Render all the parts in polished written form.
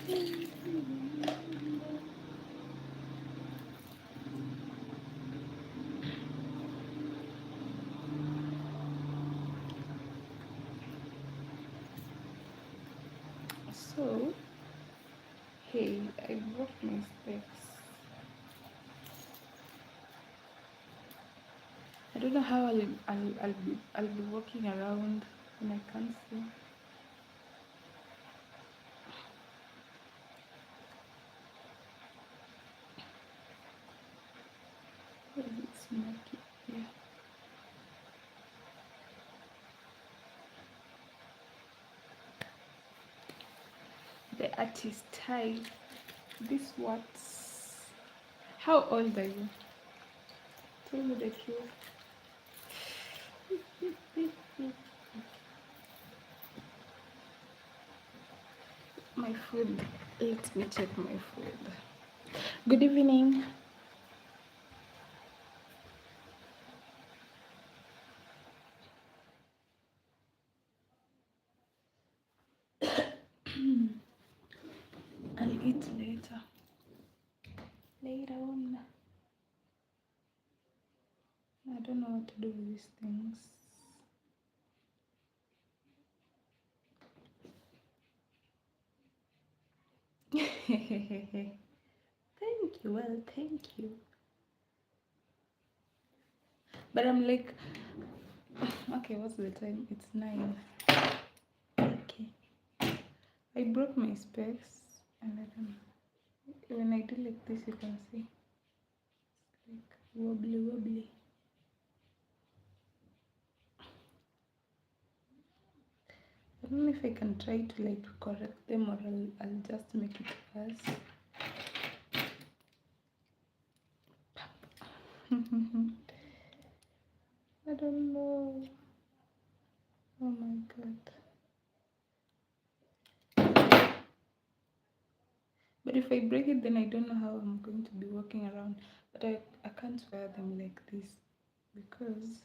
So, hey, I broke my specs. I don't know how I'll be walking around when I can't see. Where is it smoky? Yeah. The artist type. This what? How old are you? Tell me the truth. My food. Let me check my food. Good evening. I'll eat later. Later on. I don't know what to do with these things. Thank you. Well, thank you. But I'm like, okay, what's the time? It's 9. Okay. I broke my specs and I don't know. When I do like this, you can see like wobbly wobbly. I don't know if I can try to like correct them or I'll just make it worse. I don't know. Oh my god. But if I break it, then I don't know how I'm going to be walking around. But I can't wear them like this because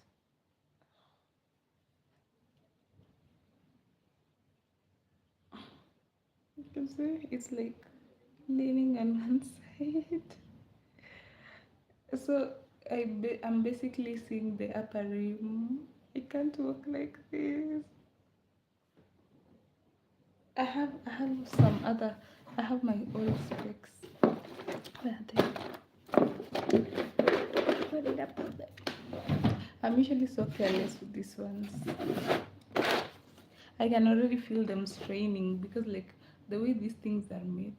you can see it's like leaning on one side. So I'm basically seeing the upper rim. I can't walk like this. I have my old specs. Where are they? Where did I put them? I'm usually so careless with these ones. I can already feel them straining because like the way these things are made.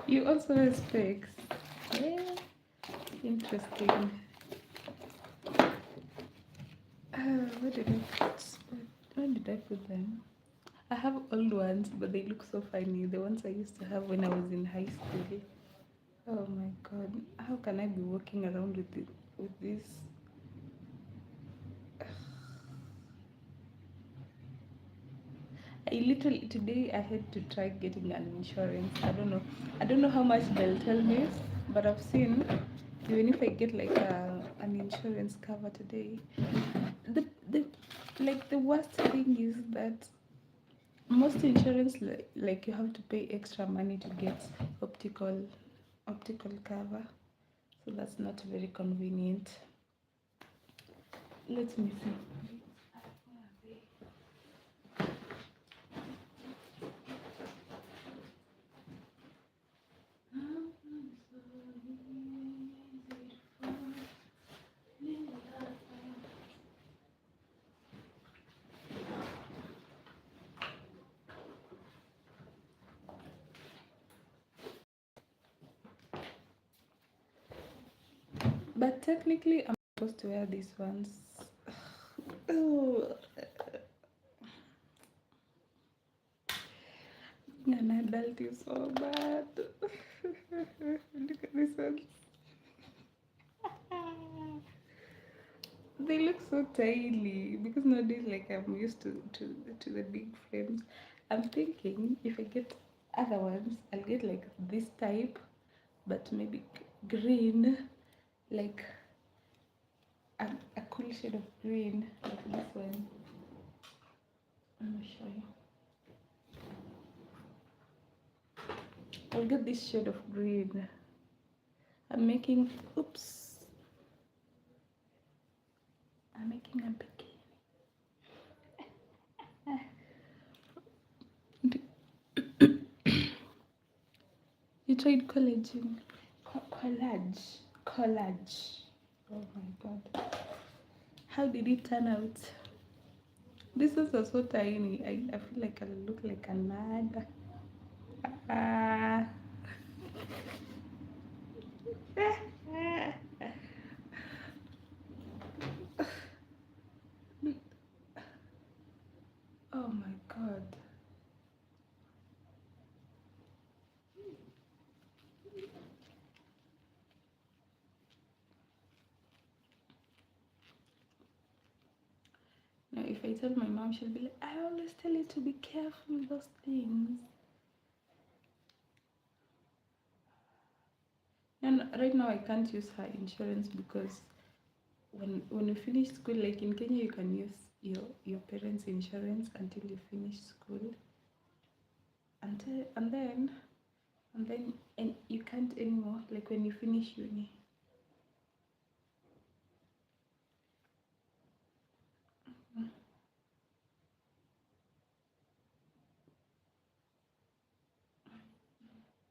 You also have specs. Yeah, interesting. Where did I put? Where did I put them? I have old ones, but they look so funny. The ones I used to have when I was in high school. Oh my god, how can I be walking around with it, with this? I literally today I had to try getting an insurance. I don't know how much they'll tell me, but I've seen even if I get like an insurance cover today, the like the worst thing is that most insurance like you have to pay extra money to get optical cover, so that's not very convenient. Let me see. But technically I'm supposed to wear these ones. Oh, an adult is so bad. Look at this one. They look so tiny because nowadays like I'm used to the big frames. I'm thinking if I get other ones, I'll get like this type, but maybe green, like a cool shade of green like this one. I'm gonna show you. I'll get this shade of green. I'm making, oops, I'm making a bikini. You tried collagen? Collage. Collage. Oh my god. How did it turn out? This is so tiny. I feel like I look like a nag. Ah. Oh my god. Now, if I tell my mom, she'll be like, I always tell you to be careful with those things. And right now, I can't use her insurance because when you finish school, like in Kenya, you can use your parents' insurance until you finish school, and you can't anymore. Like when you finish uni.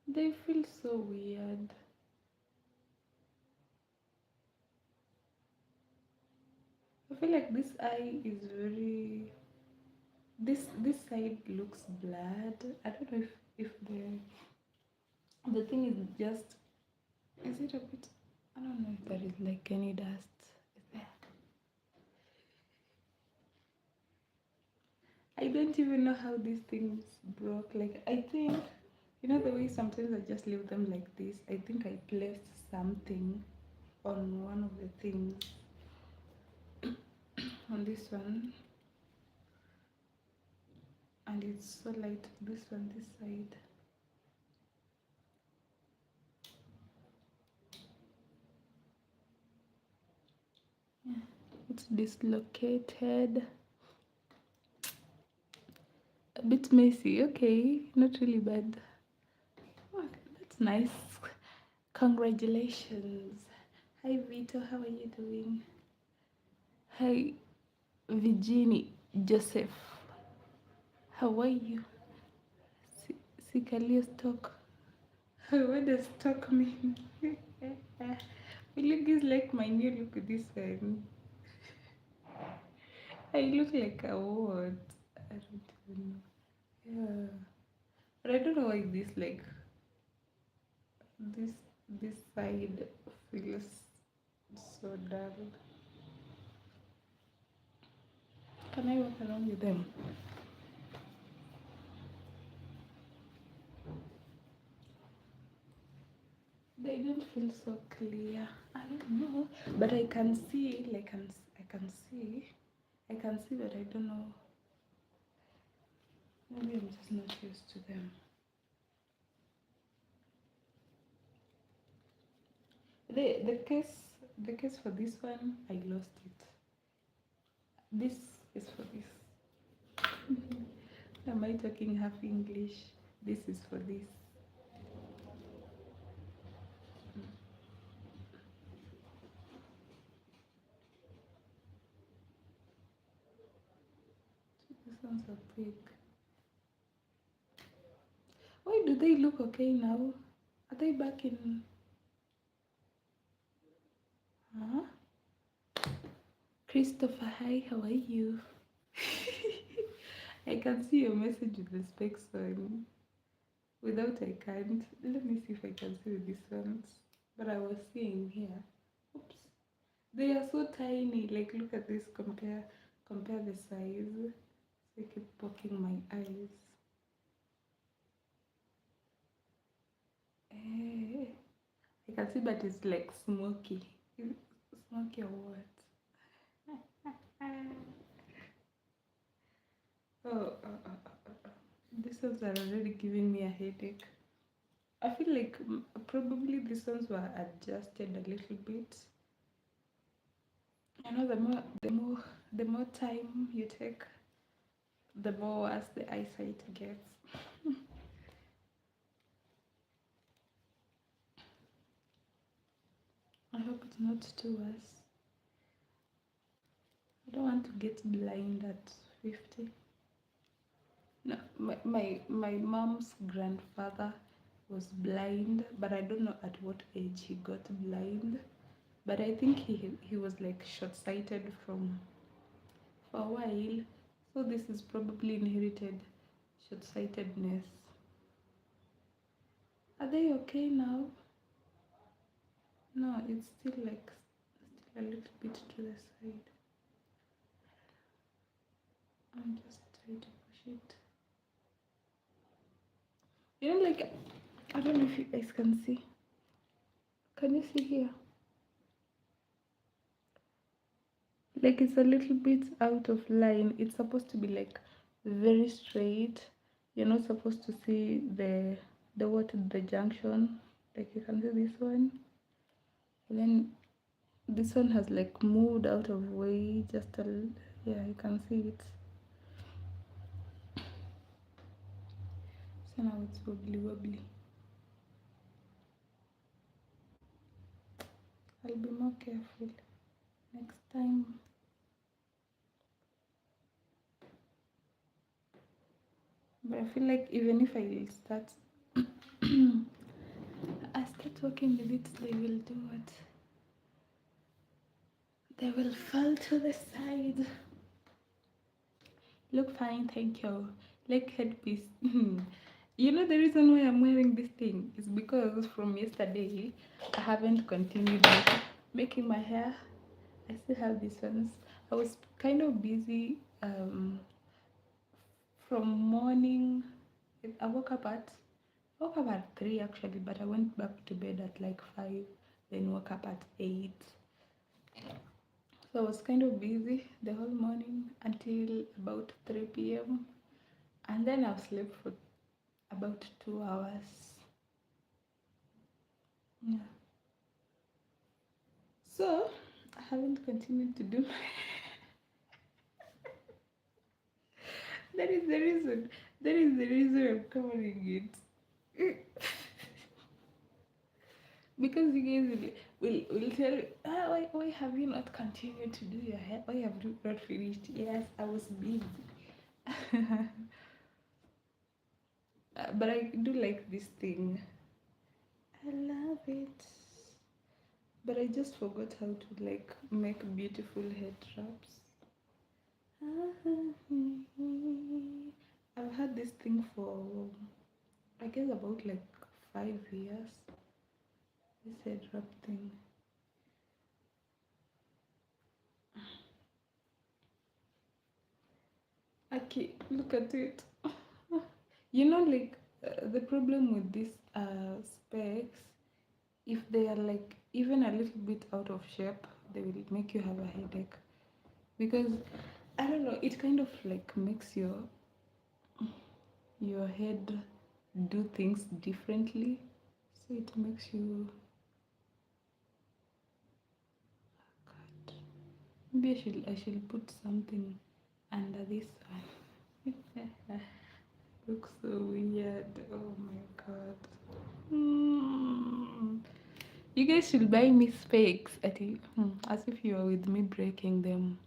They feel so weird. I feel like this eye is very. This side looks blurred. I don't know if the thing is just. Is it a bit? I don't know if there is like any dust. Is there? I don't even know how these things broke. Like I think, you know the way sometimes I just leave them like this. I think I placed something on one of the things on this one, and it's so light. This one, this side. Yeah, it's dislocated. A bit messy. Okay, not really bad. Oh, that's nice. Congratulations. Hi Vito, how are you doing? Hi Virginie Joseph, how are you? CEE KALIO stock. What does stock mean? Will you guys like my new look this one? I look like a what? I don't even know. Yeah. But I don't know why this this side feels so dull. Can I walk around with them? They don't feel so clear. I don't know, but I can see. Like I can see. I can see, but I don't know. Maybe I'm just not used to them. The case for this one, I lost it. This is for this. Am I talking half English? This is for this. These ones are big. Why do they look okay now? Are they back in? Huh? Christopher, hi, how are you? I can see your message with the specs on. Without I can't. Let me see if I can see with these ones. But I was seeing here. Oops. They are so tiny. Like look at this. Compare the size. So I keep poking my eyes. Eh, I can see, but it's like smoky. Smoky or what? These ones are already giving me a headache. I feel like probably these ones were adjusted a little bit. You know, the more time you take, the more worse the eyesight gets. I hope it's not too worse. I don't want to get blind at 50. No, my mom's grandfather was blind, but I don't know at what age he got blind. But I think he was like short-sighted from for a while. So this is probably inherited short-sightedness. Are they okay now? No, it's still like still a little bit to the side. I'm just trying to push it. You know, like, I don't know if you guys can see. Can you see here? Like, it's a little bit out of line. It's supposed to be like very straight. You're not supposed to see the junction. Like, you can see this one. And then this one has like moved out of way just yeah, you can see it. So now it's wobbly wobbly. I'll be more careful next time. But I feel like even if I start I start working with it, they will do it. They will fall to the side. Look fine, thank you. Like headpiece. You know the reason why I'm wearing this thing is because from yesterday I haven't continued making my hair. I still have these ones. I was kind of busy from morning. I woke up at 3 actually, but I went back to bed at like 5, then woke up at 8. So I was kind of busy the whole morning until about 3 p.m. And then I've slept for about 2 hours. Yeah. So I haven't continued to do my that is the reason. That is the reason I'm covering it. Because you guys will tell me, why have you not continued to do your hair? Why have you not finished? Yes, I was busy. But I do like this thing. I love it. But I just forgot how to like make beautiful head wraps. I've had this thing for I guess about like 5 years. This head wrap thing. Okay, look at it. You know, like the problem with these specs, if they are like even a little bit out of shape, they will make you have a headache. Because I don't know, it kind of like makes your head do things differently. So it makes you God. Maybe I should put something under this one. Looks so weird. Oh my god. Hmm. You guys should buy me specs as if you are with me breaking them.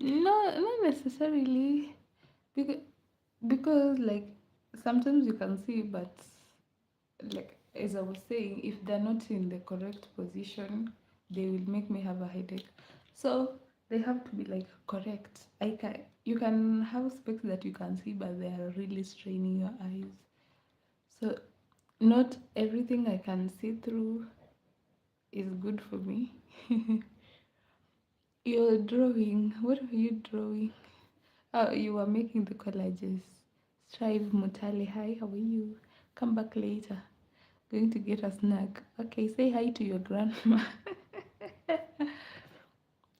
No, not necessarily. Because, because like sometimes you can see, but like as I was saying, if they're not in the correct position, they will make me have a headache. So they have to be like correct. You can have specs that you can see, but they are really straining your eyes. So not everything I can see through is good for me. You're drawing. What are you drawing? Oh, you are making the collages. Strive Mutali. Hi, how are you? Come back later. Going to get a snack. Okay, say hi to your grandma.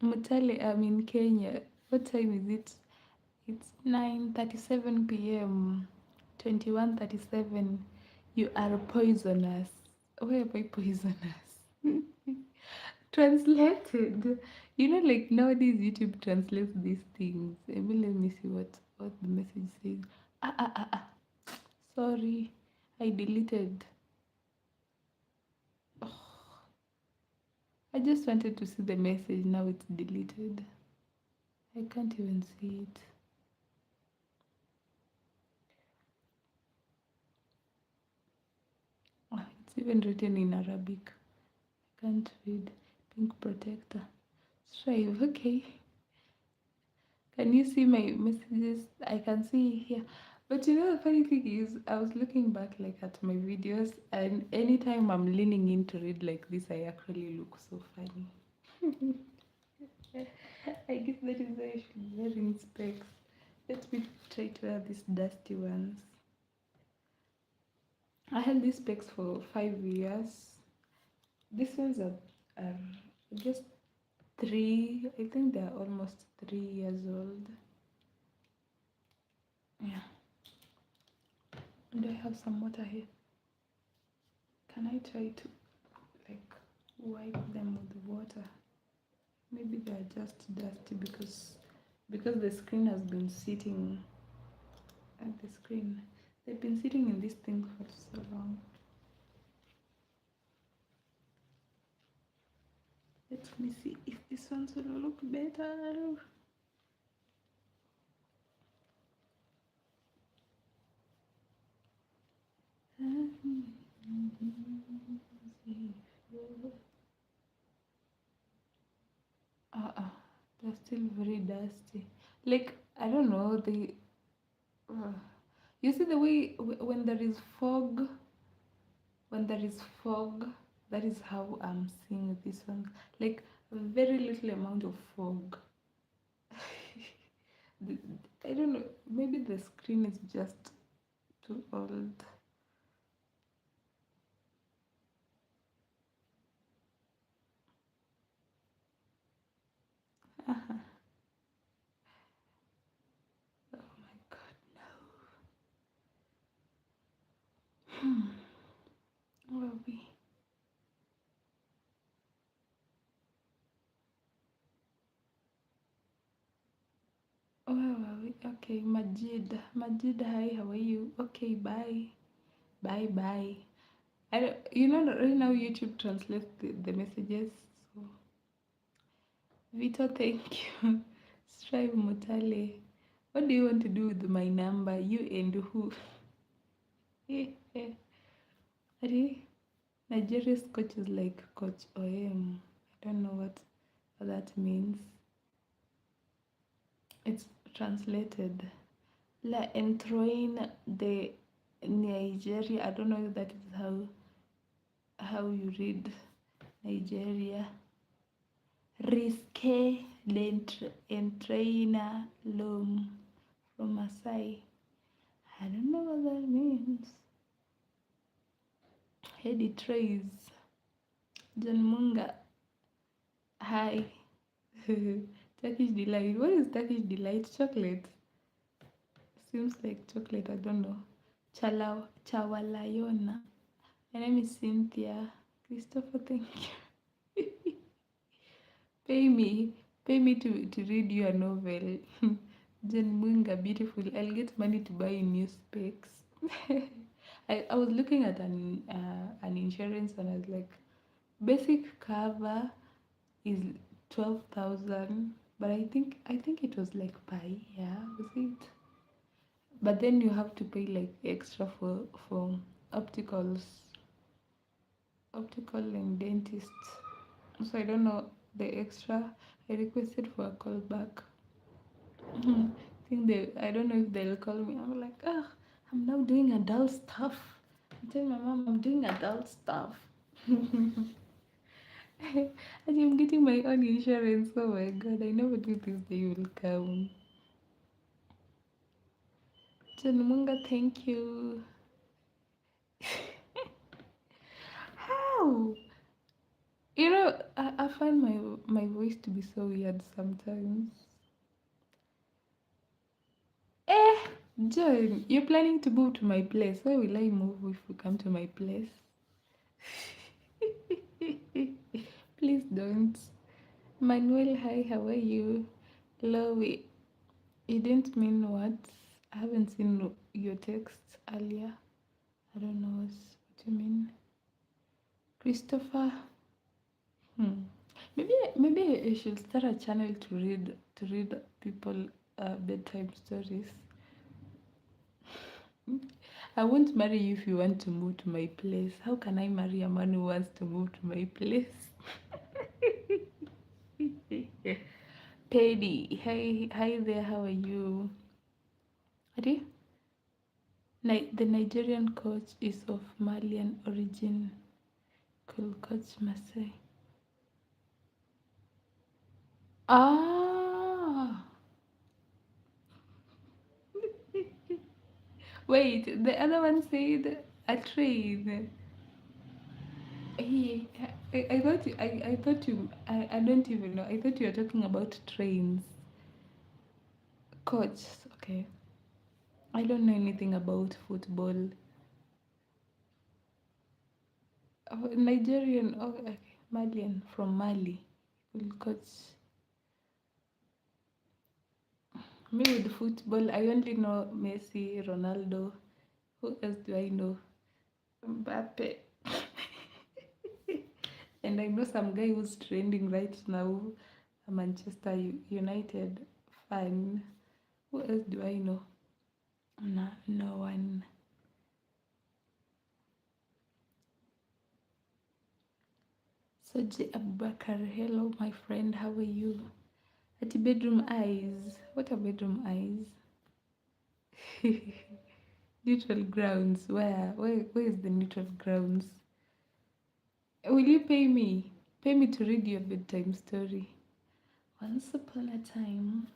Mutali, I'm in Kenya. What time is it? It's 9:37 p.m. 21:37. You are poisonous. Why am I poisonous? Translated. You know, like nowadays YouTube translates these things. Maybe let me see what the message says. Ah ah ah ah. Sorry, I deleted. Oh, I just wanted to see the message. Now it's deleted. I can't even see it. Oh, it's even written in Arabic. I can't read. Pink protector. Strive. Okay. Can you see my messages? I can see here. But you know, the funny thing is, I was looking back like at my videos, and anytime I'm leaning in to read like this, I actually look so funny. I guess that is why I should be wearing specs. Let me try to wear these dusty ones. I had these specs for 5 years. These ones are just three. I think they're almost 3 years old. Yeah. Do I have some water here? Can I try to like wipe them with water? Maybe they're just dusty because the screen has been sitting at the screen. They've been sitting in this thing for so long. Let me see if this one's will look better. They're still very dusty. Like I don't know. Uh, you see the way when there is fog, when there is fog, that is how I'm seeing this one. Like a very little amount of fog. The- I don't know. Maybe the screen is just too old. Oh my god, no. Where are we? Where are we? Okay, Majid. Majid, hi, how are you? Okay, bye. Bye bye. I don't, you know that right now YouTube translates the messages. So Vito, thank you. Strive Mutale. What do you want to do with my number? You and who? Are Nigeria's coach is like Coach OM. I don't know what that means. It's translated. La entroin de Nigeria. I don't know if that is how you read Nigeria. Risque l'entraina l'homme from Masai. I don't know what that means. Heady Trays. John Munga. Hi. Turkish Delight. What is Turkish Delight? Chocolate. Seems like chocolate. I don't know. Chawalayona. My name is Cynthia. Christopher, thank you. Pay me to read you a novel. Jen Munga, beautiful. I'll get money to buy new specs. I was looking at an insurance and I was like, basic cover is 12,000, but I think it was like per year, was it? But then you have to pay like extra for opticals, optical and dentist. So I don't know the extra. I requested for a call back. I don't know if they'll call me. I'm like, I'm now doing adult stuff. I'm telling my mom I'm doing adult stuff. And I'm getting my own insurance. Oh my god, I never knew this day will come. John Munga, thank you. How? You know, I find my voice to be so weird sometimes. Eh, John, you're planning to move to my place. Where will I move if you come to my place? don't. Manuel, hi, how are you? Chloe, you didn't mean what? I haven't seen your text earlier. I don't know what you mean. Christopher, maybe I should start a channel to read people bedtime stories. I won't marry you if you want to move to my place. How can I marry a man who wants to move to my place? Paddy, hi there, how are you? Adi? The Nigerian coach is of Malian origin. Cool coach Masai. Ah! Wait, the other one said a train. He, I thought I thought I don't even know. I thought you were talking about trains. Coach, okay. I don't know anything about football. Nigerian, oh, okay. Malian from Mali. Cool coach. Me with football, I only know Messi, Ronaldo. Who else do I know? Mbappe. And I know some guy who's trending right now, a Manchester United fan. Who else do I know? No, no one. Soji Abubakar, hello my friend, how are you? At bedroom eyes. What are bedroom eyes? Neutral grounds. Where is the neutral grounds? Will you pay me? Pay me to read your bedtime story. Once upon a time,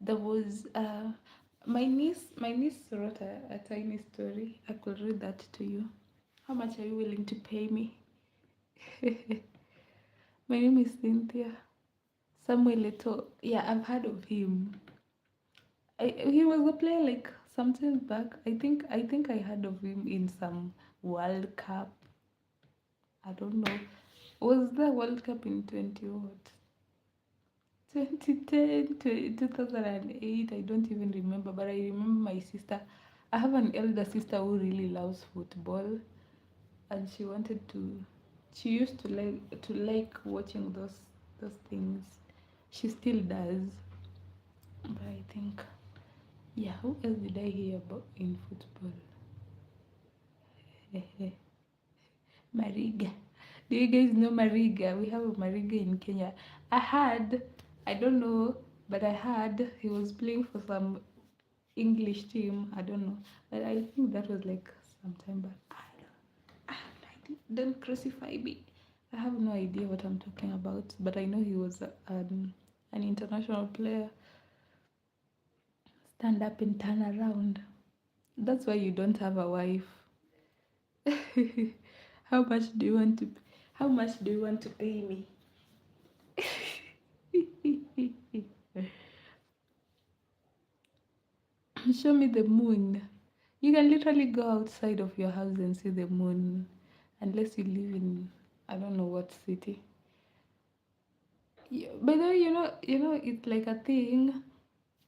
there was my niece wrote a tiny story. I could read that to you. How much are you willing to pay me? My name is Cynthia. Samuel Leto. Yeah, I've heard of him. He was a player like something back. I think I heard of him in some World Cup. I don't know. Was the World Cup in 20 what? 2010 to 2008. I don't even remember, but I remember my sister. I have an elder sister who really loves football, and she used to like watching those things. She still does, but I think, yeah. Who else did I hear about in football? Mariga. Do you guys know Mariga? We have a Mariga in Kenya. I don't know, but I heard he was playing for some English team. I don't know, but I think that was like some time back. I have no idea. Don't crucify me. I have no idea what I'm talking about, but I know he was an international player. Stand up and turn around. That's why you don't have a wife. How much do you want to? How much do you want to pay me? Show me the moon. You can literally go outside of your house and see the moon, unless you live in, I don't know what city. By the way, it's like a thing.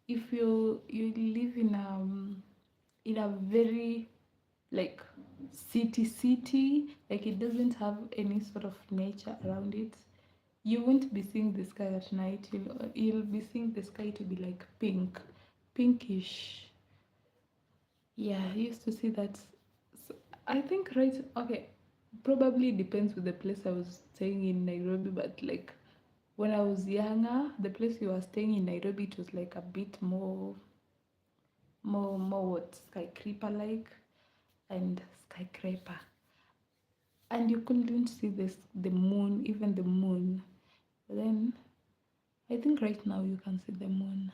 If you live in a very like city, like it doesn't have any sort of nature around it, you won't be seeing the sky at night. You'll be seeing the sky to be like pinkish. Yeah, I used to see that. So I think right, okay, probably depends with the place I was staying in Nairobi, but like when I was younger, the place you were staying in Nairobi, it was like a bit more what skyscraper like and skyscraper, and you couldn't see the moon, even the moon. But then I think right now you can see the moon.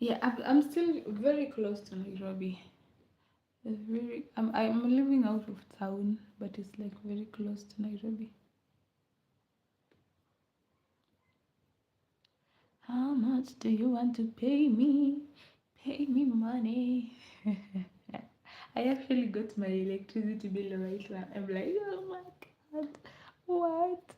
Yeah, I'm still very close to Nairobi. I'm living out of town, but it's like very close to Nairobi. How much do you want to pay me? Pay me money. I actually got my electricity bill right now. I'm like, oh my god, what?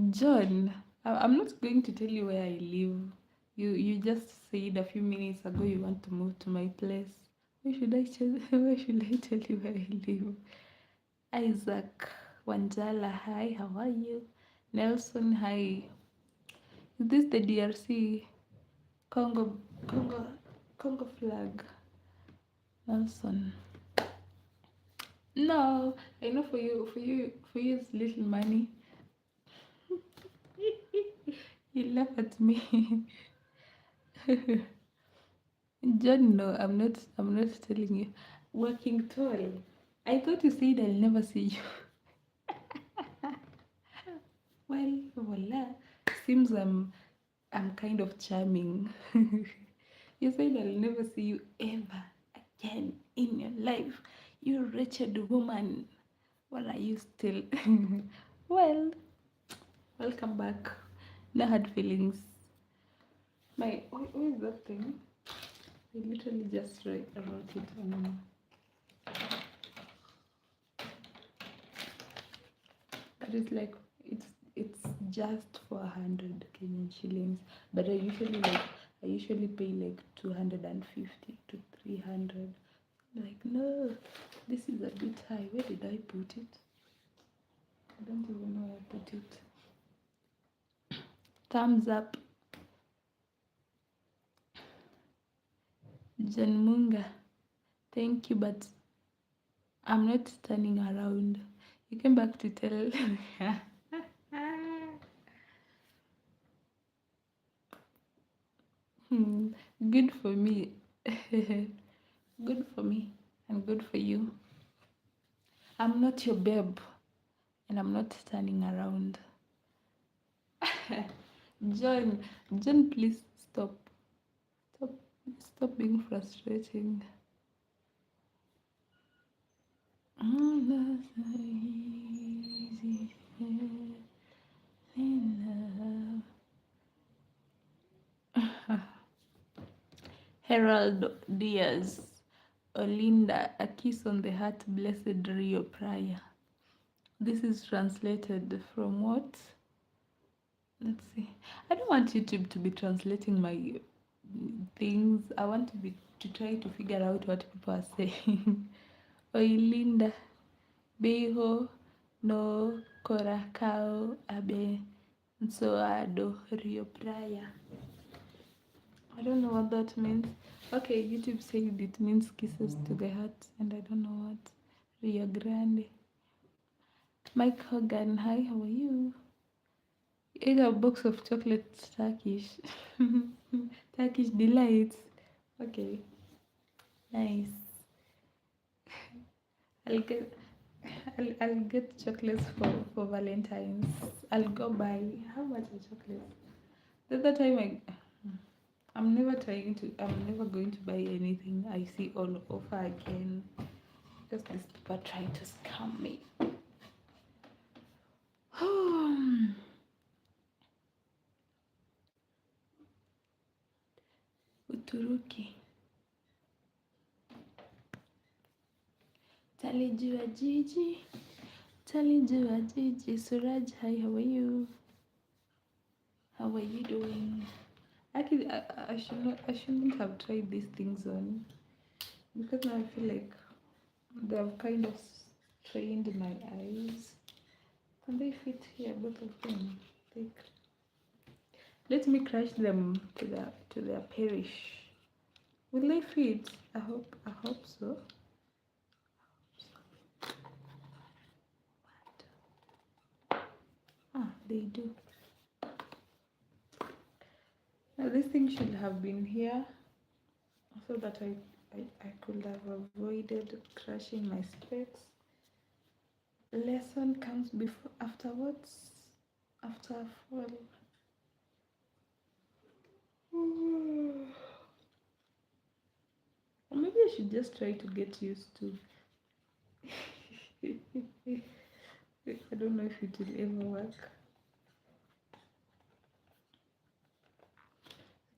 John, I'm not going to tell you where I live. You just said a few minutes ago you want to move to my place. Why should I tell why should I tell you where I live? Isaac Wanjala, hi, how are you? Nelson, hi. Is this the DRC Congo Congo Congo flag? Nelson. No, I know for you it's little money. You laugh at me. John, no, I'm not telling you. Working tall. I thought you said I'll never see you. Well, voila. Seems I'm kind of charming. You said I'll never see you ever again in your life. You wretched woman. What are you still? Well, welcome back. No hard feelings. What is that thing? I literally just wrote it on. But it's like it's just 400 Kenyan shillings. But I usually pay like 250 to 300. Like no, this is a bit high. Where did I put it? I don't even know where I put it. Thumbs up, Jan Munga. Thank you, but I'm not turning around. You came back to tell. Hmm, good for me. Good for me and good for you. I'm not your babe and I'm not turning around. John, John, please stop. Stop, stop being frustrating. Easy in love. Herald Diaz, Olinda, a kiss on the heart, blessed Rio Prior. This is translated from what? Let's see. I don't want YouTube to be translating my things. I want to try to figure out what people are saying. Oilinda, Beho, no Coracao, Abe, Nsoado, Rio Prior. I don't know what that means. Okay, YouTube said it means kisses to the heart, and I don't know what. Rio Grande. Mike Hogan, hi, how are you? Ate a box of chocolate Turkish. Turkish delights. Okay, nice. I'll get I'll get chocolates for Valentine's. I'll go buy how much are chocolates? The other time I'm never going to buy anything I see on offer again. Because these people are trying to scam me. Uturuki. Talijua jiji. Talijua jiji. Suraj, hi, how are you? How are you doing? Actually, I shouldn't have tried these things on because now I feel like they've kind of strained my eyes. Can they fit here, both of them? Like, let me crush them to their perish. Will they fit? I hope so. Ah, they do. Now this thing should have been here so that I could have avoided crushing my specs. Lesson comes before afterwards. after fall. Or maybe I should just try to get used to. I don't know if it will ever work.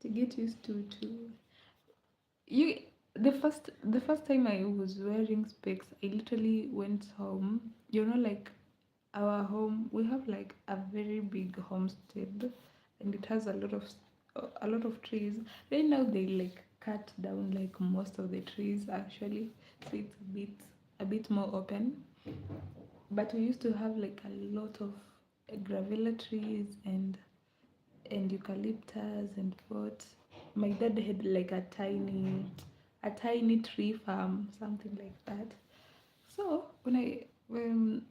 To get used to you. The first time I was wearing specs, I literally went home. You know, like our home, we have like a very big homestead, and it has a lot of trees. Right now they like cut down like most of the trees actually, so it's a bit more open. But we used to have like a lot of gravilla trees and eucalyptus and what. My dad had like a tiny tree farm, something like that. So when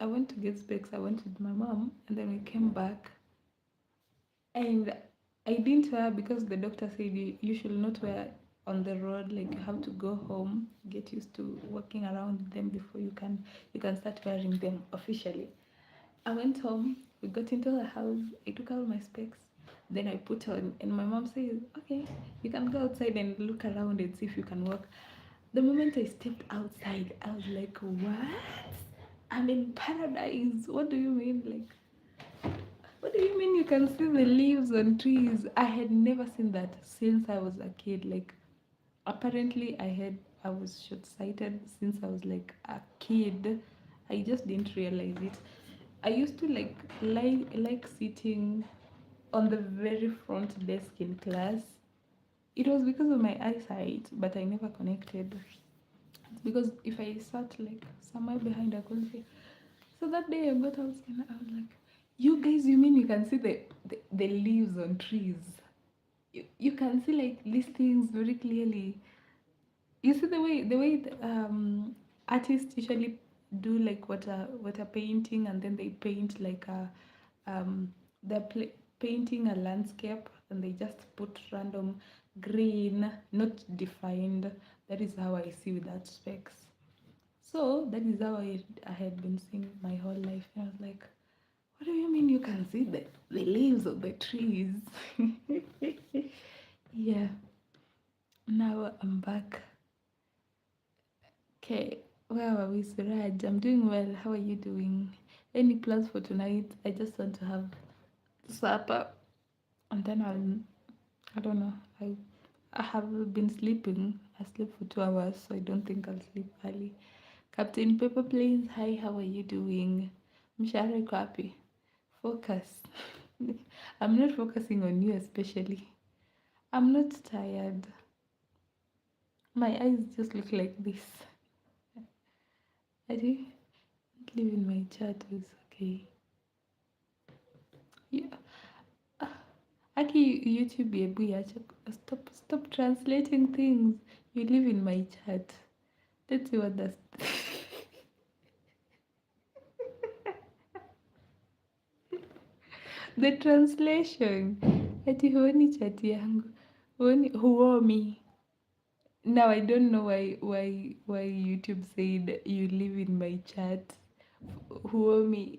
I went to get specs, I went with my mom, and then we came back, and I didn't wear because the doctor said you should not wear on the road. Like you have to go home, get used to walking around them before you can start wearing them officially. I went home, we got into the house, I took out my specs, then I put on, and my mom says, okay, you can go outside and look around and see if you can walk. The moment I stepped outside, I was like, what? I'm in paradise. What do you mean? What do you mean you can see the leaves on trees? I had never seen that since I was a kid. Like, apparently, I was short-sighted since I was like a kid. I just didn't realize it. I used to like sitting on the very front desk in class. It was because of my eyesight, but I never connected. It's because if I sat like somewhere behind, I couldn't see. So that day I got out and I was like, you guys, you mean you can see the leaves on trees? You can see like these things very clearly. You see the way artists usually do like water painting, and then they paint like a painting a landscape, and they just put random green, not defined. That is how I see without specs. So that is how I had been seeing my whole life. And I was like, what do you mean you can see the leaves of the trees? Yeah, now I'm back. Okay, where were we, Suraj? I'm doing well. How are you doing? Any plans for tonight? I just want to have supper, and then I don't know. I have been sleeping. I sleep for 2 hours, so I don't think I'll sleep early. Captain Pepper Planes, hi, how are you doing? Mshahara iko wapi? Focus. I'm not focusing on you especially. I'm not tired. My eyes just look like this. I didn't live in my chat, it's okay. Yeah. Aki YouTube hebu iache. Stop translating things. You live in my chat. Let's see what that's. The translation. Ati huoni chat yangu. Huomi. Now I don't know why YouTube said you live in my chat. Huomi.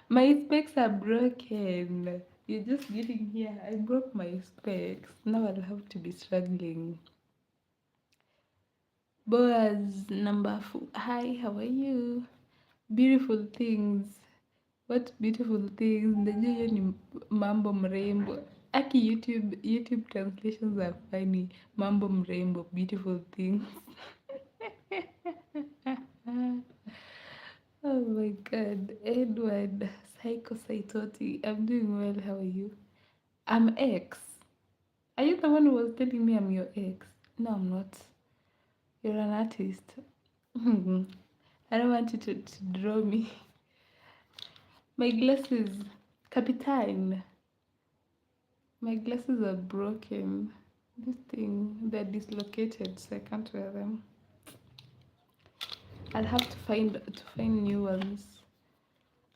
My specs are broken. You're just getting here. I broke my specs. Now I'll have to be struggling. Boaz number 4. Hi, how are you? Beautiful things. What beautiful things? Najua hiyo ni mambo mrembo. Aki YouTube translations are funny. Mambo mrembo, beautiful things. Oh my god. Edward, Psycho Saitoti. I'm doing well. How are you? I'm X. Are you the one who was telling me I'm your ex? No, I'm not. You're an artist. I don't want you to draw me. My glasses, Capitan. My glasses are broken. This thing, they're dislocated, so I can't wear them. I'll have to find new ones.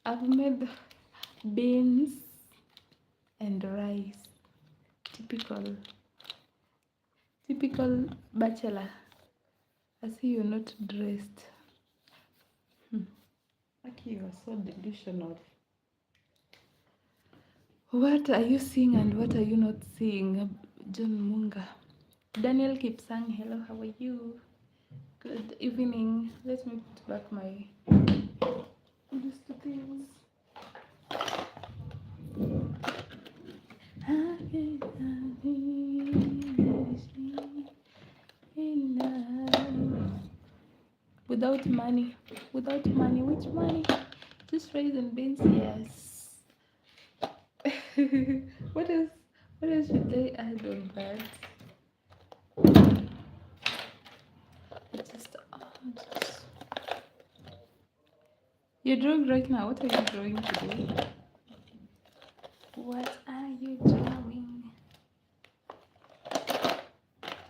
I've made beans and rice. Typical bachelor. I see you're not dressed. You are so delusional. What are you seeing and what are you not seeing? John Munga. Daniel keeps saying, hello, how are you? Good evening. Let me put back my list of things. Without money. Without money. Which money? Just rice and beans? Yes. What else should I add on that? Just, you're drawing right now. What are you drawing today? What are you drawing?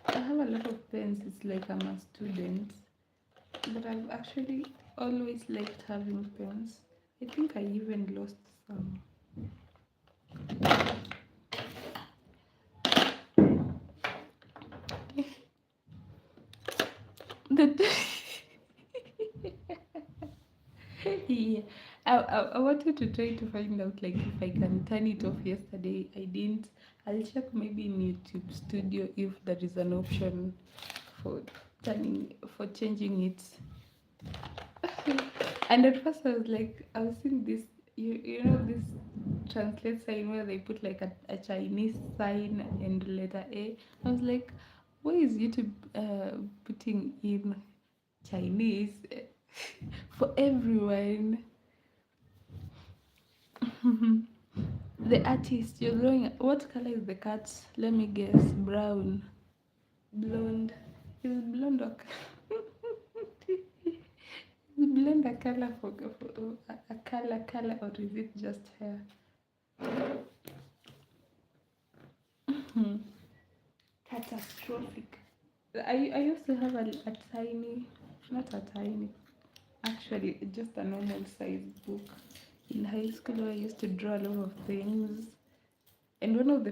I have a lot of pens. It's like I'm a student, but I've actually always liked having pens. I think I even lost some. Yeah, I wanted to try to find out like if I can turn it off yesterday. I didn't. I'll check maybe in YouTube Studio if there is an option for changing it. And at first I was like, I was seeing this, you know, this translate sign where they put like a Chinese sign and letter A. I was like, why is YouTube putting in Chinese for everyone? The artist, you're drawing. What color is the cat? Let me guess. Brown. Blonde. Is blonde or is blonde a color for a color or is it just hair? Catastrophic. I used to have a tiny, not a tiny, actually just a normal size book in high school where I used to draw a lot of things. And one of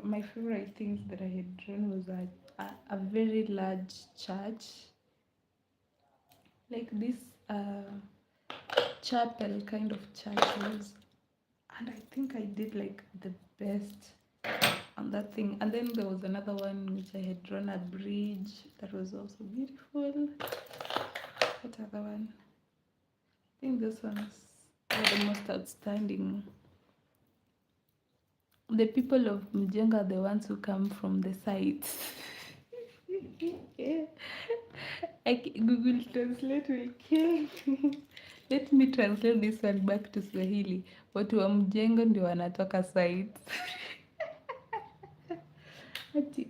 my favorite things that I had drawn was a very large church, like this chapel kind of churches. And I think I did like the best on that thing. And then there was another one which I had drawn a bridge that was also beautiful. What other one? I think those ones were the most outstanding. The people of Mjenga are the ones who come from the sites. Yeah. Google Translate will kill me. Let me translate this one back to Swahili. Watu wa mjengo ndio wanatoka sites. Ati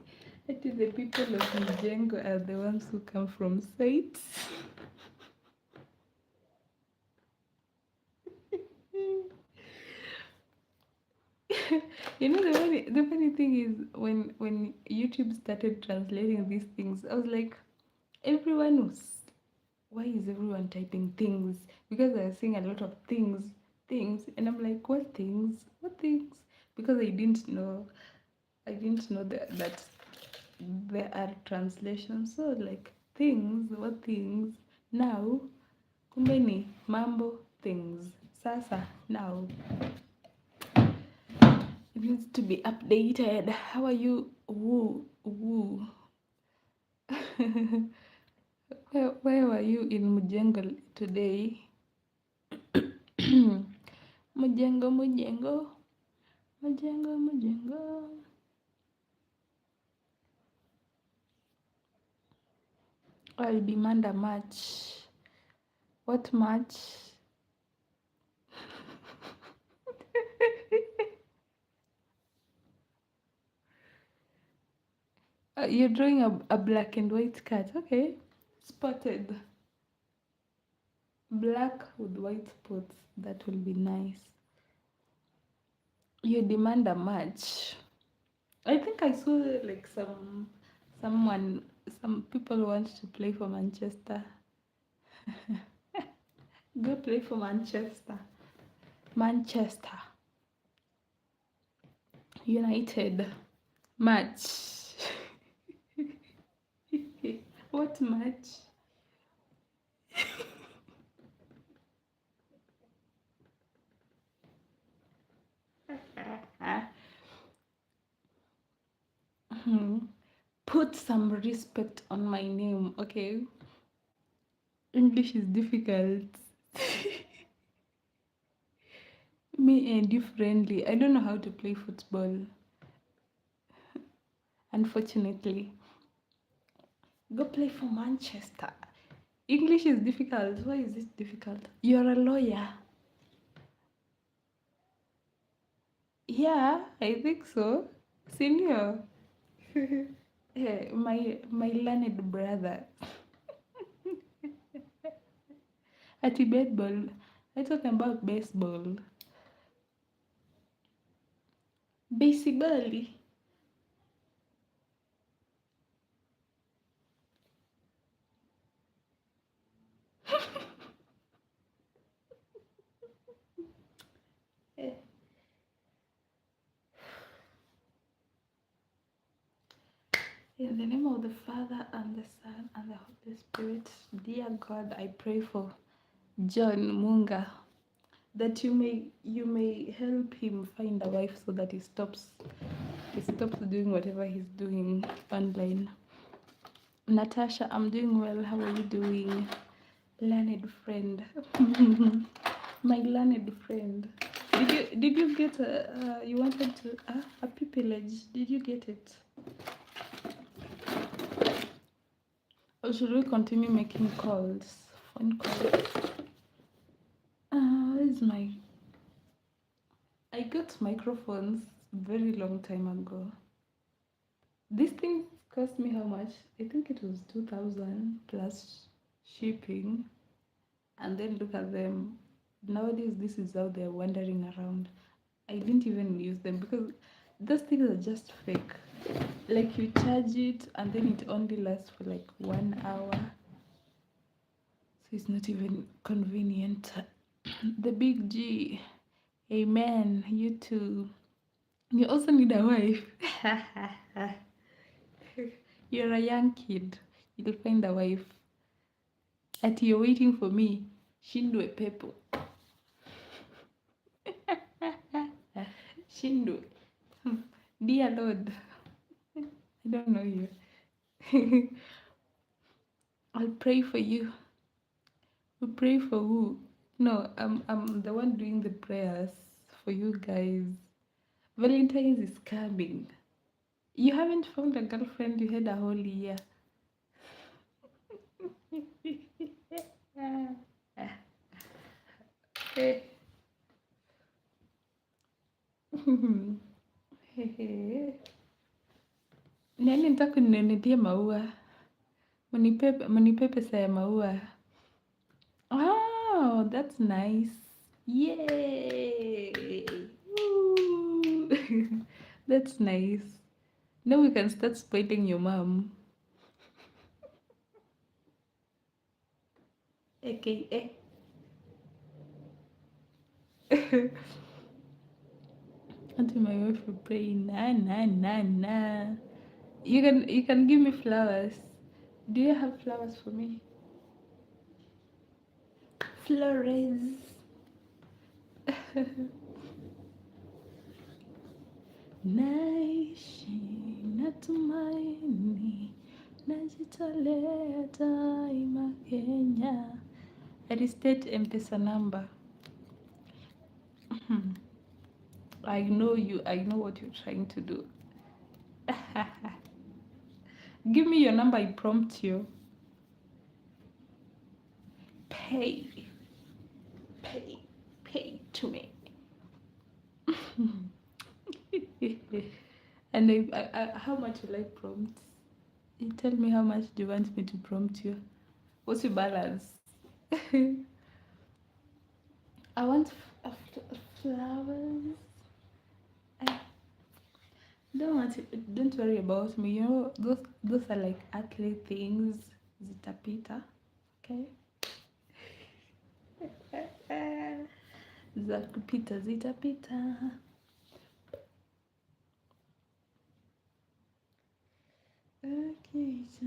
the people of mjengo are the ones who come from sites. You know, the funny thing is when YouTube started translating these things, I was like, why is everyone typing things? Because I was seeing a lot of things, and I'm like, what things? Because I didn't know that there are translations. So like things, what things? Now, kumbe ni mambo things. Sasa now. It needs to be updated. How are you? Woo. Where were you in Mujengo today? Mujengo. I'll demand a match. What match? You're drawing a black and white cat. Okay. Spotted. Black with white spots. That will be nice. You demand a match. I think I saw like some people want to play for Manchester. Go play for Manchester. Manchester United match. What match? Put some respect on my name, okay? English is difficult. Me and you friendly. I don't know how to play football, unfortunately. Go play for Manchester. English is difficult. Why is it difficult? You're a lawyer. Yeah, I think so. Senior. My learned brother. At baseball. I talking about baseball. Basically. Eh, In the name of the Father and the Son and the Holy Spirit, dear God, I pray for John Munga that you may help him find a wife so that he stops doing whatever he's doing online. Natasha, I'm doing well. How are you doing? Learned friend. My learned friend. Did you get you wanted to a pupillage? Did you get it? Or should we continue making calls? Phone calls. Where's my I got microphones very long time ago. This thing cost me how much? I think it was 2000 plus shipping. And then look at them. Nowadays, this is how they're wandering around. I didn't even use them because those things are just fake. Like you charge it and then it only lasts for like 1 hour. So it's not even convenient. The big G. Amen. You too. You also need a wife. You're a young kid. You'll find a wife. At you're waiting for me. Shindwe pepo. Shindwe. Dear Lord. I don't know you. I'll pray for you. We pray for who? No, I'm the one doing the prayers for you guys. Valentine's is coming. You haven't found a girlfriend you had a whole year. Nani nataka kuninunulia maua? Mnipe pesa ya maua. Oh, that's nice. Yay! Woo. That's nice. Now we can start spoiling your mom. AKA. Until my wife will pray, nah, nah, nah, nah. You can give me flowers. Do you have flowers for me? Flores. Naishi natumaini, najitolea daima Kenya. Restate M-Pesa number. I know you. I know what you're trying to do. Give me your number. I prompt you. Pay. Pay to me. And how much will I prompt? You tell me how much do you want me to prompt you? What's your balance? I want flowers. I don't worry about me. You know those are like earthly things. Zitapita, okay? Zakupita, zitapita. Okay, so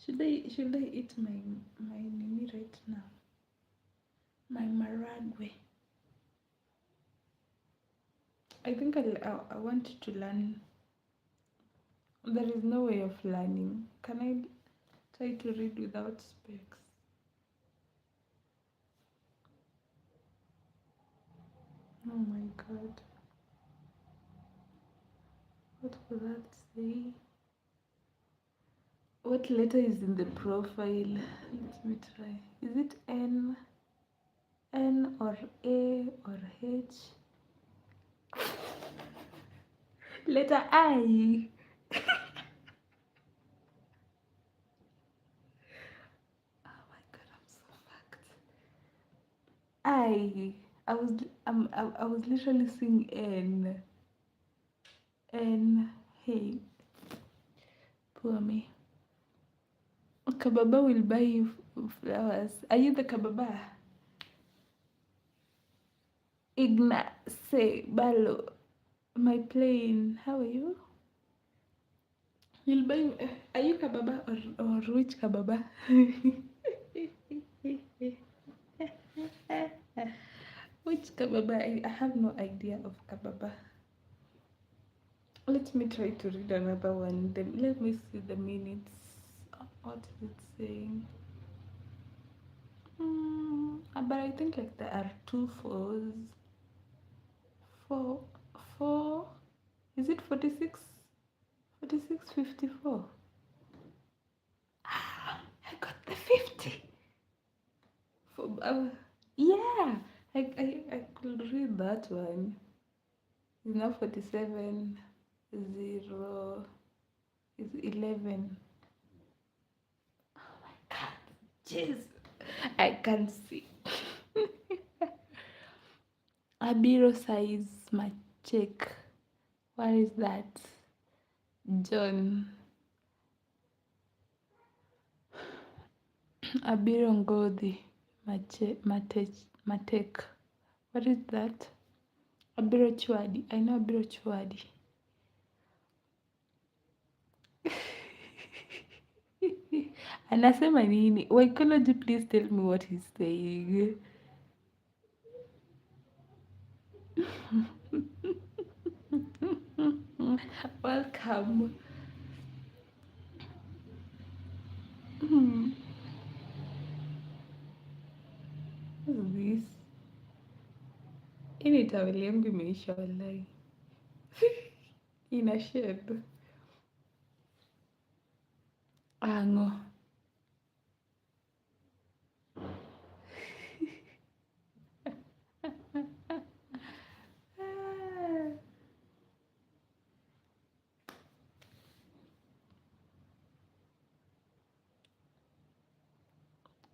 should I eat my nini right now? My maragwe. I think I want to learn There is no way of learning. Can I try to read without specs? Oh my god. What will that say? What letter is in the profile? Let me try. Is it N? N or A or H? Letter I. Oh my god, I'm so fucked. I. I was literally seeing N. N. Hey, poor me. Kababa will buy you flowers. Are you the Kababa? Ignace Balo. My plane. How are you? You'll buy. Are you Kababa or which Kababa? Which Kababa? I have no idea of Kababa. Let me try to read another one. Then let me see the minutes. What is it saying? But I think like there are two fours. Four, four. Is it 46? 46, 54. Ah, I got the 50. For, yeah, I could read that one. It's now 47, 0 is 11. Oh my god, jeez, I can't see. Abiro size my check. What is that? John. Abiro ngodi matek. What is that? Abiro chwadi. I know Abiro chwadi. Anasema nini? Wycology, please tell me what he's saying. Welcome. What is this? Ini taweli yangu imeisha wallahi. Ina shed. Ango.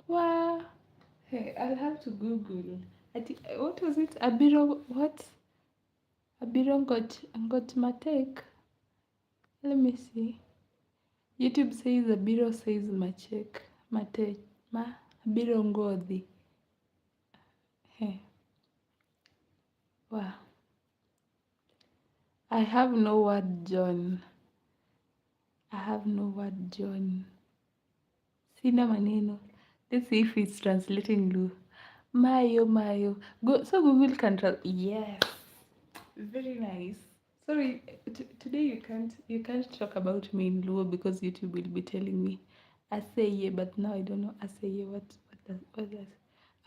Wow. Hey, I'll have to Google. What was it? Abiro what? Abiro got matek. Let me see. YouTube says Abiro says machek. Mate. Ma. Abiro ngodi. Hey. Wow. I have no word, John. I have no word, John. Sina maneno. Let's see if it's translating Lu. Mayo. Go. So Google can translate. Yes. Very nice. Sorry, today you can't talk about me in Luo because YouTube will be telling me Aseye, but now I don't know Aseye. What does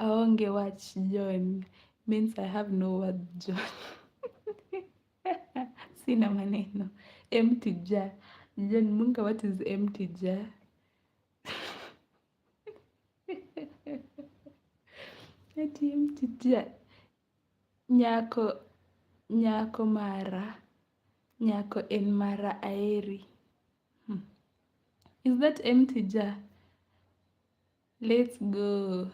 Aonge watch John means I have no word John. Sina maneno. Empty jar. John Munga, what is empty jar? Ati empty jar. Nyako mara. Nyako en mara aeri. Is that empty jar? Let's go.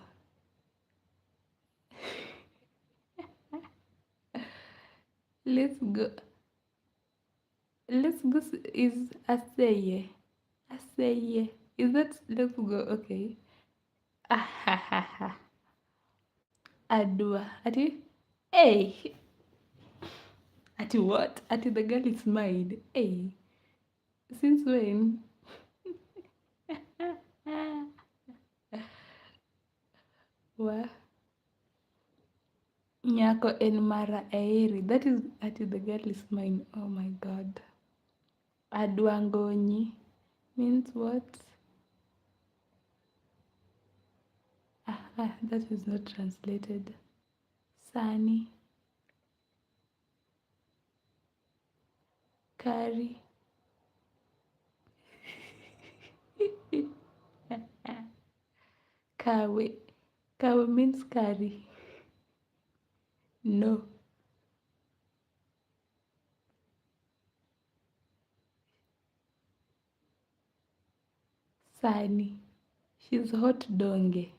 Let's go. Let's go is Aseye. Aseye. Is that let's go? Okay. Ahahaha. Adua. Ati? Hey. Ati what? Ati the girl is mine. Hey. Since when? Wa. Nyako en mara aeri. That is Ati the girl is mine. Oh my god. Adwangonyi means what? That is not translated. Sani, curry. Kawe. Kawe means curry. No. Sani. She's hot donge.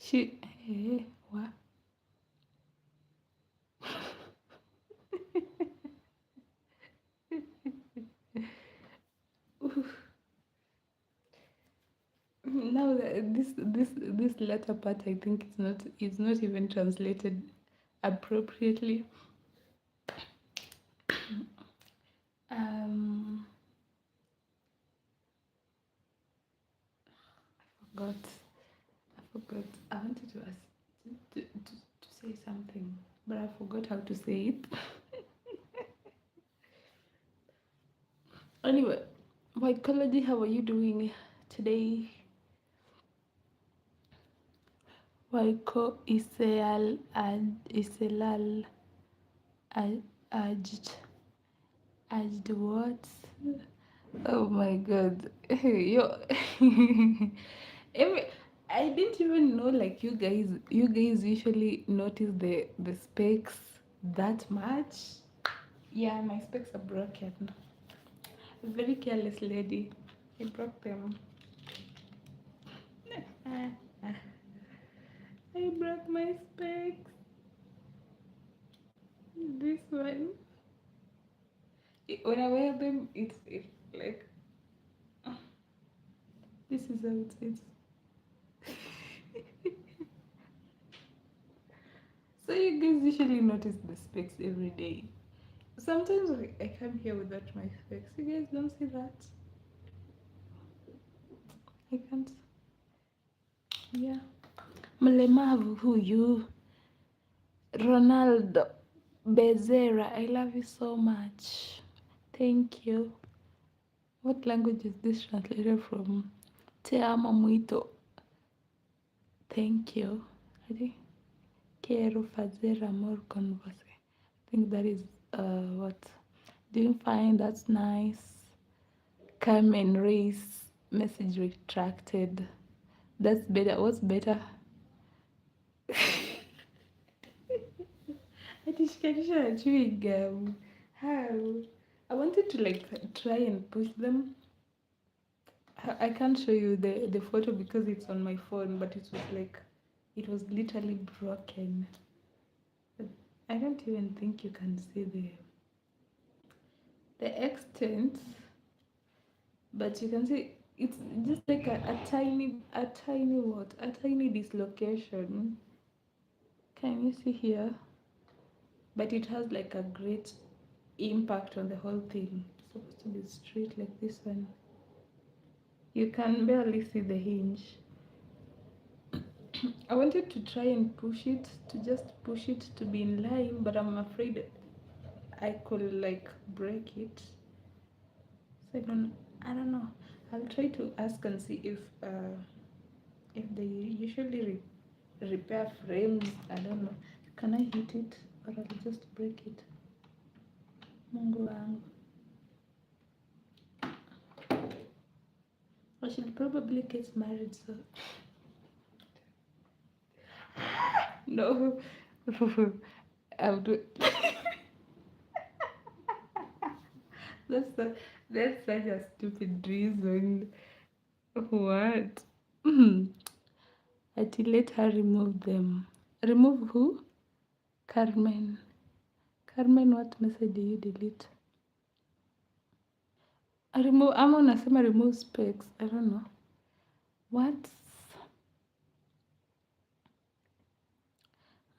She. What? Now this latter part, I think it's not even translated appropriately. Um, forgot. I forgot. I wanted to ask to say something, but I forgot how to say it. Anyway, Mycology, how are you doing today? Waiko Iseal Iselal Ajt Ajt what? Oh my god. Yo every I didn't even know like you guys usually notice the specs that much. Yeah, my specs are broken. A very careless lady. I broke them. I broke my specs. This one. When I wear them, it's like this is how it is. So you guys usually notice the specs every day. Sometimes I come here without my specs. You guys don't see that? I can't. Yeah. Mlemavu huyu. Ronaldo Bezerra. I love you so much. Thank you. What language is this translated from? Te amo muito. Thank you. I think quero fazer amor com você. I think that is what? Do you find that's nice? Carmen Reese message retracted. That's better. What's better? Atishikanisha na chewing gum. How? I wanted to like try and push them. I can't show you the photo because it's on my phone, but it was literally broken. But I don't even think you can see the extent, but you can see it's just like a tiny dislocation. Can you see here? But it has like a great impact on the whole thing. It's supposed to be straight like this one. You can barely see the hinge. I wanted to try and just push it to be in line, but I'm afraid I could like break it. So I don't know. I'll try to ask and see if they usually repair frames. I don't know. Can I hit it or I'll just break it? Mungu wangu. I should probably get married so. No. I'll do it. That's such a stupid reason. What? Ati let her remove them. Remove who? Carmen. Carmen, what message do you delete? Remove, ama unasema remove specs. I don't know. What?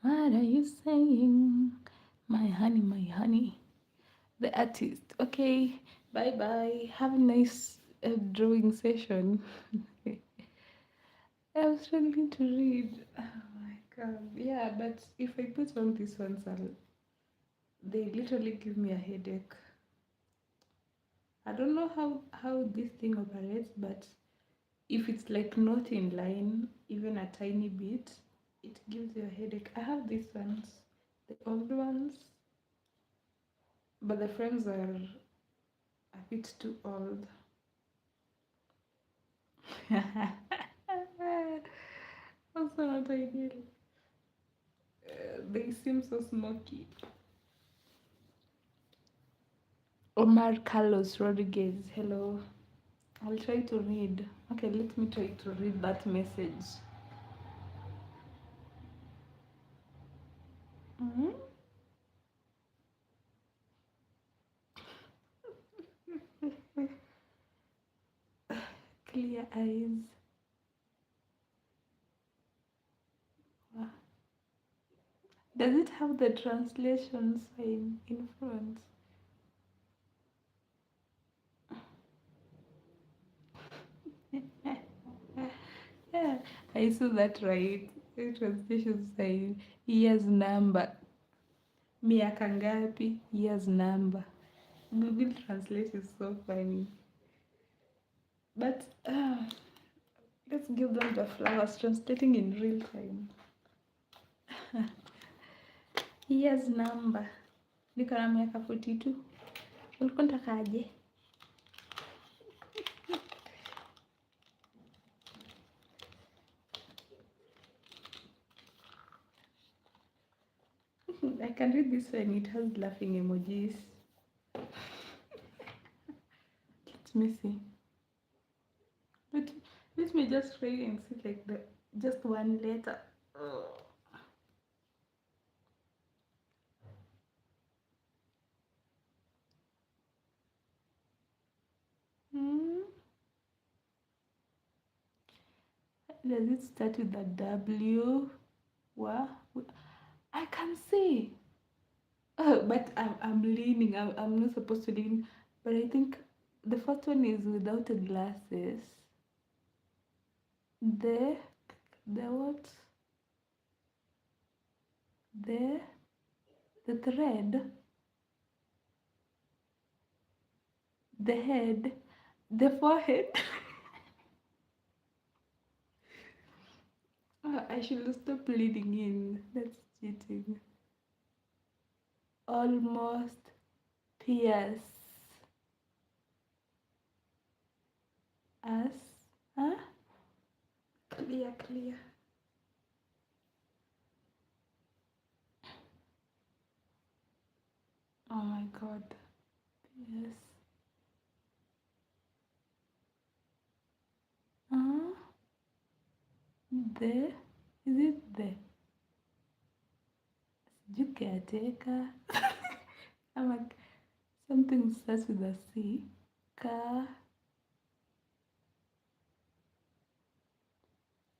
What are you saying? My honey, my honey. The artist. Okay. Bye bye. Have a nice drawing session. I'm struggling to read. Oh my god. Yeah, but if I put on these ones, they literally give me a headache. I don't know how this thing operates, but if it's like not in line, even a tiny bit, it gives you a headache. I have these ones, the old ones, but the frames are a bit too old. Also not ideal. They seem so smoky. Omar Carlos Rodriguez, hello. I'll try to read. Okay, let me try to read that message. Mhm. Clear eyes. Wow. Does it have the translation sign in front? Yeah, I saw that right. The translation sign. Year's number. Miaka ngapi? Year's number. Google Translate is so funny. But let's give them the flowers, translating in real time. Year's number. Niko na miaka 42. Ulikuwa unatakaje? I can read this one. It has laughing emojis. Let me see. Let, let me just try and see like the just one letter. Hmm. Does it start with a W? What? I can see. But I'm leaning. I'm not supposed to lean. But I think the first one is without the glasses. The what? The the thread, the head, the forehead. I should stop leaning in. That's cheating. Almost pierce us. Huh? Clear, clear. Oh my god. Yes. Uh, the. Is it the? Sijui caretaker. I'm like, something starts with a C. Ka.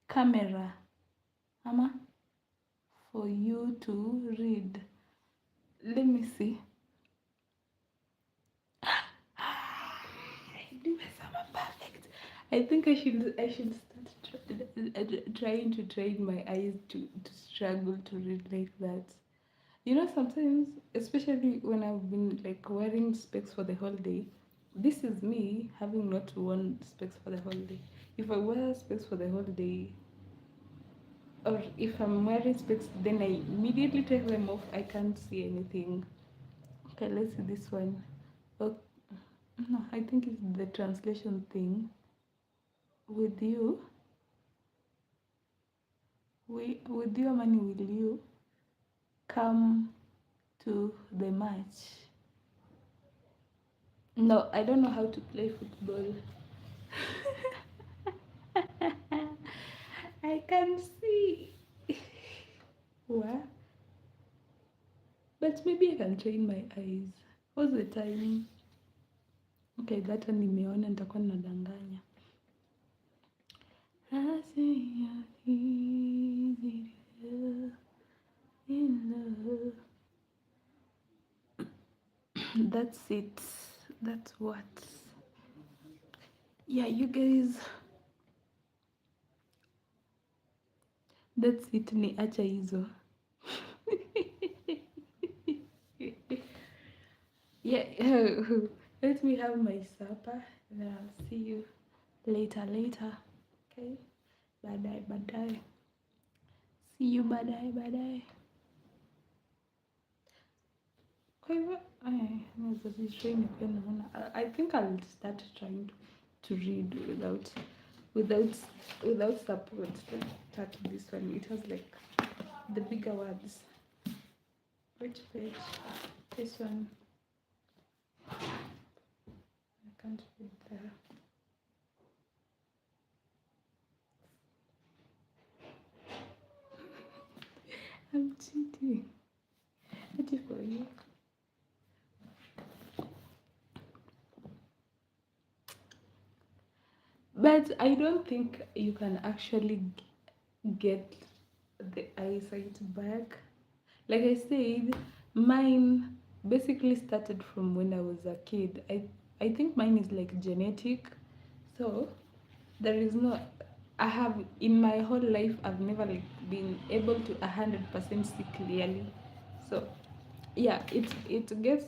Camera. Ama. For you to read. Let me see. Nimesema perfect. I think I should start trying to train my eyes to struggle to read like that. You know, sometimes, especially when I've been like wearing specs for the whole day, this is me having not worn specs for the whole day. If I wear specs for the whole day, or if I'm wearing specs, then I immediately take them off. I can't see anything. Okay, let's see this one. Oh, no, I think it's the translation thing. With you, with your money, will you come to the match? No, I don't know how to play football. I can see. What? But maybe I can train my eyes. What's the time? Okay, that one nimeona, nitakuwa nadanganya. I see you're easy to in love. That's it. That's what. Yeah, you guys. That's it. Ni acha hizo. Yeah. Let me have my supper and then I'll see you later. Okay? Baadaye. See you baadaye. Kwa hivyo, naweza jitry nikuwe naona. I think I'll start trying to read without without support. Let's start this one. It has like the bigger words. Which page? This one. I can't read there. I'm cheating. What is for you? But I don't think you can actually get the eyesight back. Like I said, mine basically started from when I was a kid. I think mine is like genetic. So there is no, I have in my whole life I've never like been able to 100% see clearly. So yeah, it gets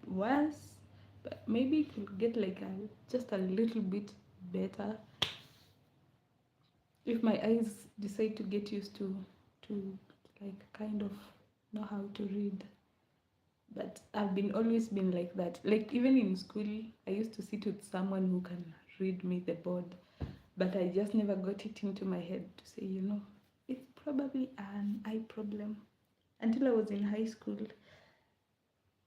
worse, but maybe it will get like just a little bit better if my eyes decide to get used to like kind of know how to read. But I've been always been like that. Like even in school, I used to sit with someone who can read me the board, but I just never got it into my head to say, it's probably an eye problem until I was in high school.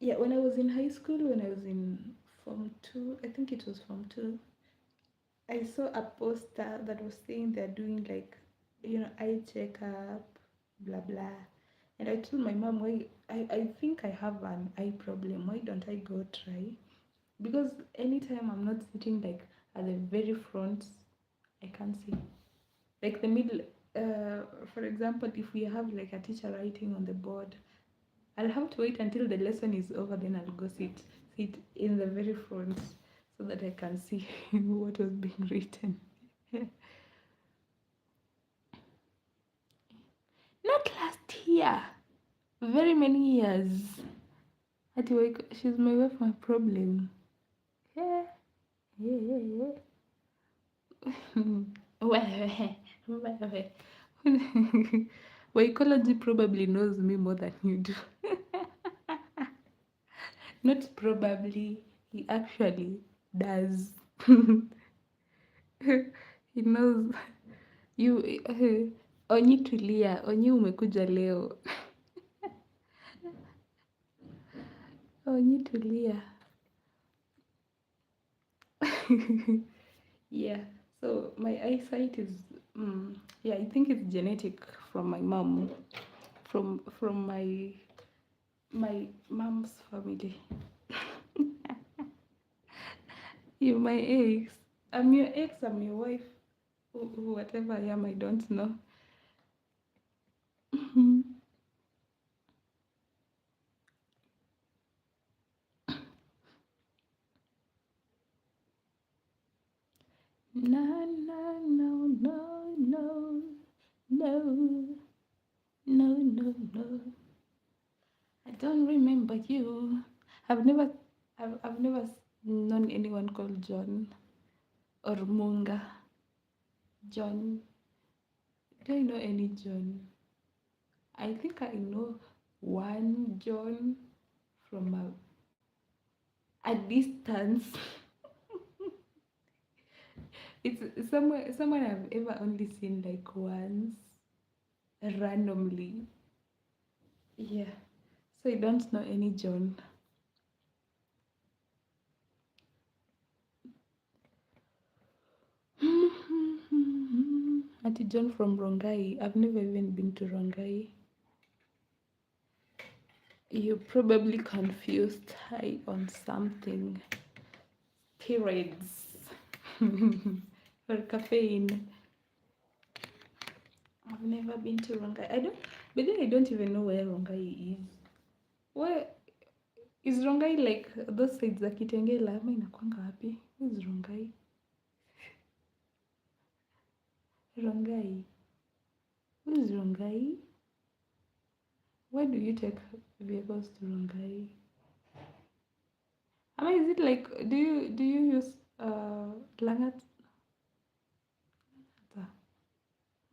Yeah, when I was in high school, when I was in Form 2, I think it was Form 2, I saw a poster that was saying they're doing like, eye checkup, blah blah. And I told my mom, why I think I have an eye problem. Why don't I go try? Because anytime I'm not sitting like at the very front, I can't see. Like the middle, for example, if we have like a teacher writing on the board, I'll have to wait until the lesson is over, then I'll go sit in the very front so that I can see what was being written. Not last year, very many years. She's my wife, my problem. Yeah. Psychology probably knows me more than you do. Not probably, he actually does. He knows you. Onyi tulia, Onyi umekuja leo. Onyi tulia. Yeah, so my eyesight is, yeah, I think it's genetic from my mom, from my mom's family. You my ex. I'm your ex, I'm your wife. Whatever I am, I don't know. No, no, no, no, no, no, no, no, no. I don't remember you. I've never, I've never known anyone called John or Munga. John. Do I know any John? I think I know one John from a distance. It's someone I've ever only seen like once, randomly. Yeah. So I don't know any John. Auntie John from Rongai. I've never even been to Rongai. You're probably confused high on something. Periods. Or caffeine. I've never been to Rongai. But then I don't even know where Rongai is. Where is Rongai, like those sides za Kitengela ama inakwanga wapi? Where is Rongai? Rongai. Where is Rongai? Why do you take vehicles to Rongai? Ama, is it like, do you use langat?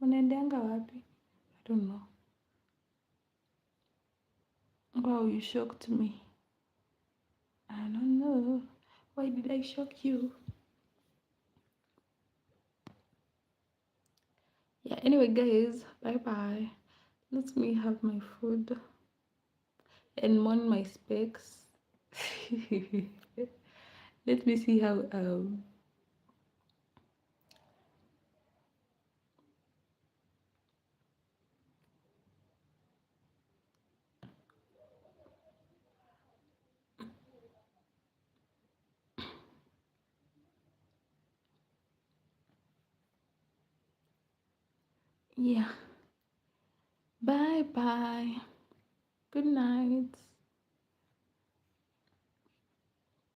Unaendeanga wapi? I don't know. Wow, you shocked me. I don't know. Why did I shock you? Yeah, anyway, guys, bye bye. Let me have my food and mon my specs. Let me see how yeah. Bye bye. Good night.